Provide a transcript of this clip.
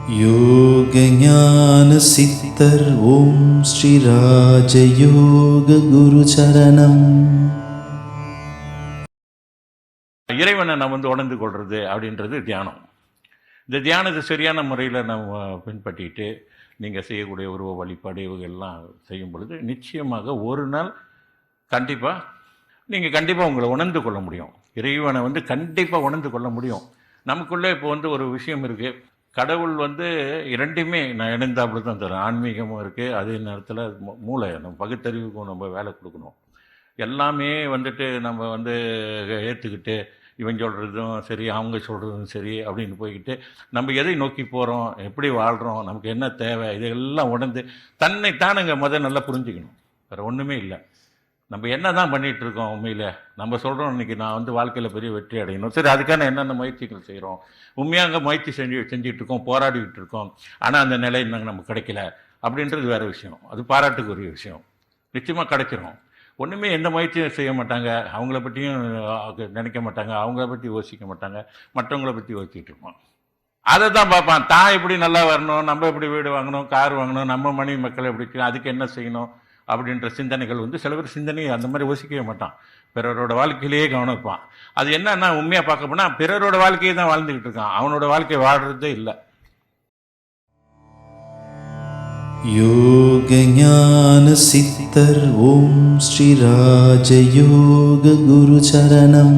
योग ज्ञान सिद्धर ओम श्री राजयोग गुरु चरणम. இறைவனை நம்ம உணர்ந்து கொள்வது அப்படின்றது தியானம். இந்த தியானத்தை சரியான முறையில் நம்ம பின்பற்றிட்டு நீங்கள் செய்யக்கூடிய உருவ வழிபாடு இவங்கெல்லாம் செய்யும் பொழுது நிச்சயமாக ஒரு நாள் கண்டிப்பாக உங்களை உணர்ந்து கொள்ள முடியும். இறைவனை கண்டிப்பாக உணர்ந்து கொள்ள முடியும். நமக்குள்ளே இப்போ ஒரு விஷயம் இருக்குது. கடவுள் இரண்டுமே நான் இணைந்தாப்புல தான் தரேன். ஆன்மீகமும் இருக்குது, அதே நேரத்தில் மூளை நம்ம பகுத்தறிவுக்கும் நம்ம வேலை கொடுக்கணும். எல்லாமே நம்ம ஏற்றுக்கிட்டு இவன் சொல்கிறதும் சரி அவங்க சொல்கிறதும் சரி அப்படின்னு போய்கிட்டு நம்ம எதை நோக்கி போகிறோம், எப்படி வாழ்கிறோம், நமக்கு என்ன தேவை, இதெல்லாம் உணர்ந்து தன்னைத்தானுங்க நல்லா புரிஞ்சுக்கணும். வேறு ஒன்றுமே இல்லை. நம்ம என்ன தான் பண்ணிகிட்ருக்கோம் உண்மையில். நம்ம சொல்கிறோம் இன்றைக்கி நான் வாழ்க்கையில் பெரிய வெற்றி அடையணும். சரி, அதுக்கான என்னென்ன முயற்சிகள் செய்கிறோம், உண்மையாக முயற்சி செஞ்சிட்ருக்கோம், போராடிக்கிட்டு இருக்கோம். ஆனால் அந்த நிலை இன்னும் நமக்கு கிடைக்கல அப்படின்றது வேறு விஷயம். அது பாராட்டுக்குரிய விஷயம். நிச்சயமாக கிடைச்சிரும். ஒன்றுமே எந்த முயற்சியும் செய்ய மாட்டாங்க, அவங்கள பற்றியும் நினைக்க மாட்டாங்க, அவங்கள பற்றி யோசிக்க மாட்டாங்க, மற்றவங்கள பற்றி யோசிச்சுட்டு இருப்போம். அதை தான் பார்ப்பான். தான் எப்படி நல்லா வரணும், நம்ம எப்படி வீடு வாங்கணும், கார் வாங்கணும், நம்ம மனைவி மக்கள் எப்படி, அதுக்கு என்ன செய்யணும் அப்படின்ற சிந்தனைகள் சில பேர் சிந்தனை அந்த மாதிரி யோசிக்கவே மாட்டான். பிறரோட வாழ்க்கையிலேயே கவனம் வைப்பான். அது என்னன்னா உண்மையாக பார்க்க போனால் பிறரோட வாழ்க்கையை தான் வாழ்ந்துக்கிட்டு இருக்கான், அவனோட வாழ்க்கை வாழ்கிறதே இல்லை. योग ज्ञान सिद्धर ओम श्री राजयोग गुरु चरणम.